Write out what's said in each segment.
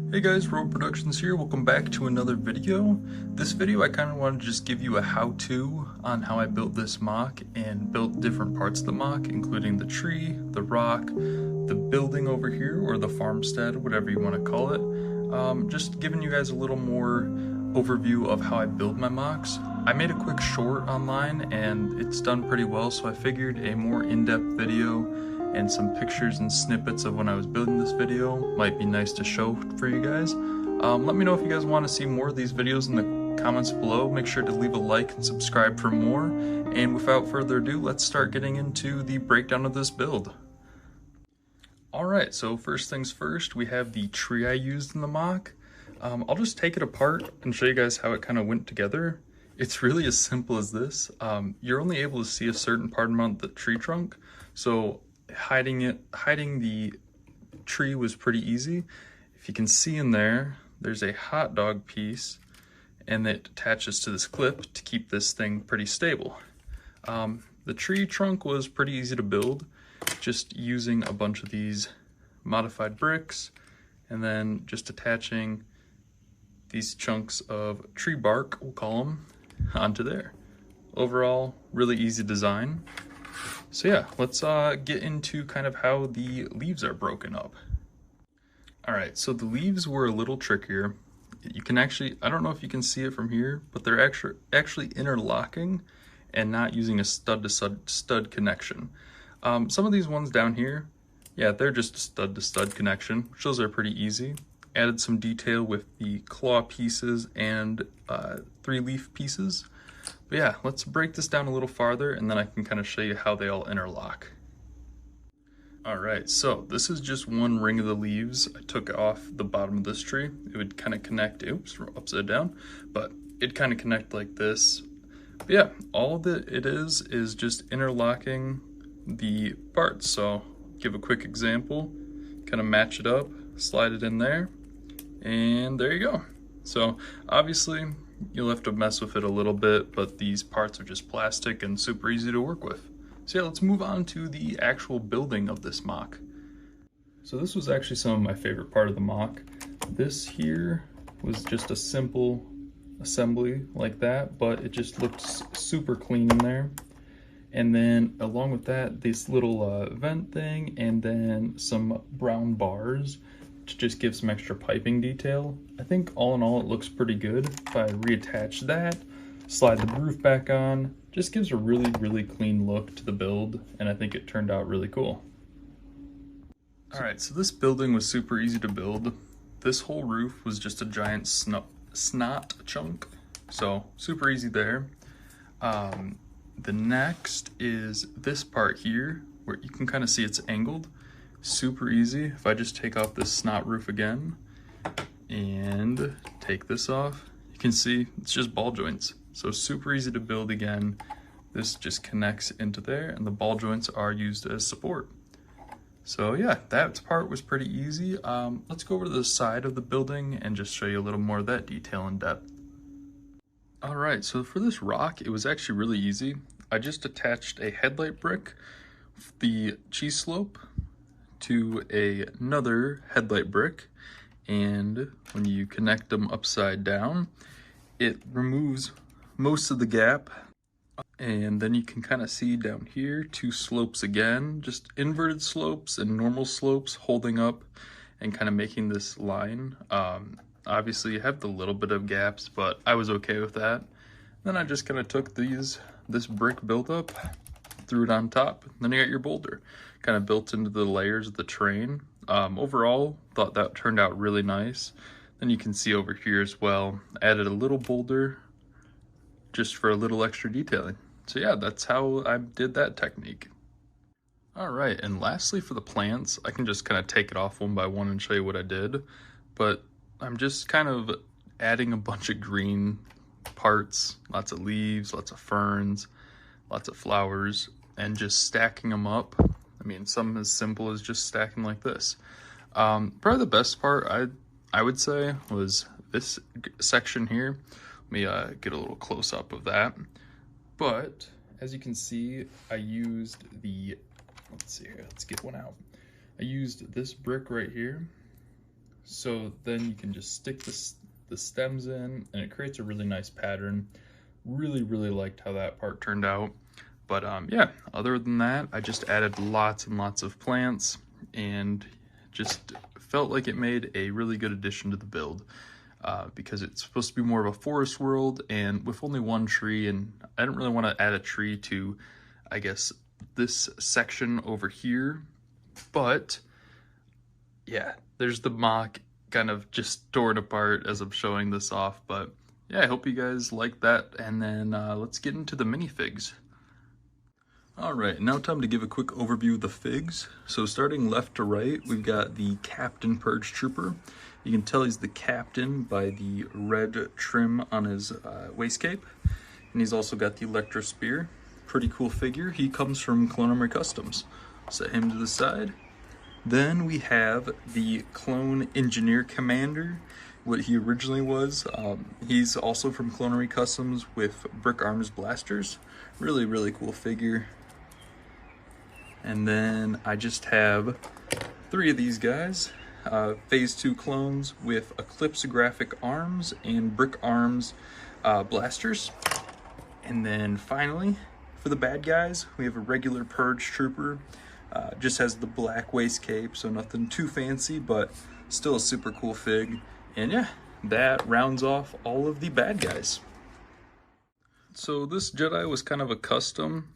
Hey guys, Road Productions here. Welcome back to another video. This video I kind of wanted to just give you a how-to on how I built this mock and built different parts of the mock, including the tree, the rock, the building over here, or the farmstead, whatever you want to call it. Just giving you guys a little more overview of how I build my mocks. I made a quick short online and it's done pretty well, so I figured a more in-depth video and some pictures and snippets of when I was building this video might be nice to show for you guys. Let me know if you guys want to see more of these videos in the comments below. Make sure to leave a like and subscribe for more. And without further ado, let's start getting into the breakdown of this build. Alright, so first things first, we have the tree I used in the mock. I'll just take it apart and show you guys how it kind of went together. It's really as simple as this. You're only able to see a certain part of the tree trunk, so hiding the tree was pretty easy. If you can see in there, there's a hot dog piece and it attaches to this clip to keep this thing pretty stable. The tree trunk was pretty easy to build, just using a bunch of these modified bricks and then just attaching these chunks of tree bark, we'll call them, onto there. Overall, really easy design. So yeah, let's get into kind of how the leaves are broken up. Alright, so the leaves were a little trickier. You can actually, I don't know if you can see it from here, but they're actually interlocking and not using a stud to stud connection. Some of these ones down here, yeah, they're just a stud to stud connection, which those are pretty easy. Added some detail with the claw pieces and 3-leaf pieces. But yeah, let's break this down a little farther and then I can kind of show you how they all interlock. Alright, so this is just one ring of the leaves I took off the bottom of this tree. It would kind of connect, oops, upside down, but it'd kind of connect like this. But yeah, all that it is just interlocking the parts. So give a quick example, kind of match it up, slide it in there, and there you go. So obviously you'll have to mess with it a little bit, but these parts are just plastic and super easy to work with. So yeah, let's move on to the actual building of this mock. So this was actually some of my favorite part of the mock. This here was just a simple assembly like that, but it just looked super clean in there. And then along with that, this little vent thing, and then some brown bars to just give some extra piping detail. I think all in all it looks pretty good. If I reattach that, slide the roof back on, just gives a really clean look to the build, and I think it turned out really cool. Alright, so this building was super easy to build. This whole roof was just a giant snot chunk, so super easy there. The next is this part here, where you can kind of see it's angled. Super easy. If I just take off this snot roof again and take this off, you can see it's just ball joints. So super easy to build again. This just connects into there and the ball joints are used as support. So yeah, that part was pretty easy. Let's go over to the side of the building and just show you a little more of that detail in depth. Alright, so for this rock, it was actually really easy. I just attached a headlight brick, the cheese slope, to another headlight brick, and when you connect them upside down, it removes most of the gap, and then you can kind of see down here 2 slopes again, just inverted slopes and normal slopes holding up and kind of making this line. Obviously you have the little bit of gaps, but I was okay with that. Then I just kind of took this brick buildup, threw it on top, then you got your boulder kind of built into the layers of the terrain. Overall, thought that turned out really nice. Then you can see over here as well, added a little boulder just for a little extra detailing. So yeah, that's how I did that technique. All right, and lastly for the plants, I can just kind of take it off one by one and show you what I did, but I'm just kind of adding a bunch of green parts, lots of leaves, lots of ferns, lots of flowers, and just stacking them up. I mean, something as simple as just stacking like this. Probably the best part, I would say, was this section here. Let me get a little close up of that. But as you can see, I used let's see here, let's get one out. I used this brick right here. So then you can just stick the stems in and it creates a really nice pattern. Really liked how that part turned out. But yeah, other than that, I just added lots and lots of plants and just felt like it made a really good addition to the build. Because it's supposed to be more of a forest world, and with only one tree, and I didn't really want to add a tree to, I guess, this section over here. But yeah, there's the mock kind of just torn apart as I'm showing this off. But yeah, I hope you guys like that, and then let's get into the minifigs. Alright, now time to give a quick overview of the figs. So starting left to right, we've got the Captain Purge Trooper. You can tell he's the captain by the red trim on his waist cape. And he's also got the Electro Spear. Pretty cool figure. He comes from Clone Armor Customs. Set him to the side. Then we have the Clone Engineer Commander, what he originally was. He's also from Clone Armor Customs with Brick Arms Blasters. Really cool figure. And then I just have 3 of these guys. Phase 2 clones with Eclipsographic arms and Brick Arms blasters. And then finally, for the bad guys, we have a regular Purge Trooper. Just has the black waist cape, so nothing too fancy, but still a super cool fig. And yeah, that rounds off all of the bad guys. So this Jedi was kind of a custom.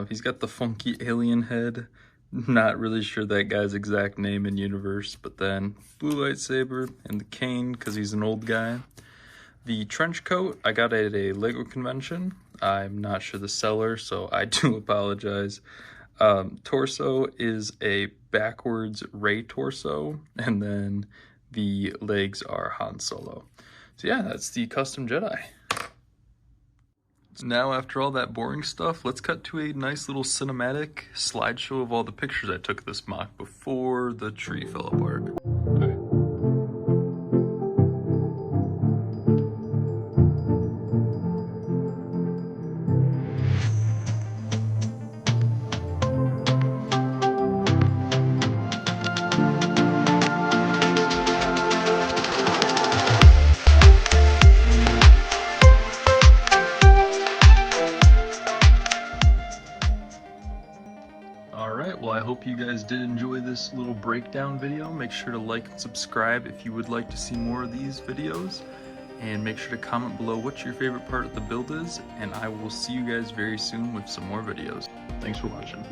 He's got the funky alien head. Not really sure that guy's exact name in universe, but then blue lightsaber and the cane because he's an old guy. The trench coat I got at a Lego convention. I'm not sure the seller, so I do apologize. Torso is a backwards Rey torso, and then the legs are Han Solo. So yeah, that's the custom Jedi. Now, after all that boring stuff, let's cut to a nice little cinematic slideshow of all the pictures I took of this mock before the tree fell apart. Alright, well I hope you guys did enjoy this little breakdown video. Make sure to like and subscribe if you would like to see more of these videos. And make sure to comment below what your favorite part of the build is. And I will see you guys very soon with some more videos. Thanks for watching.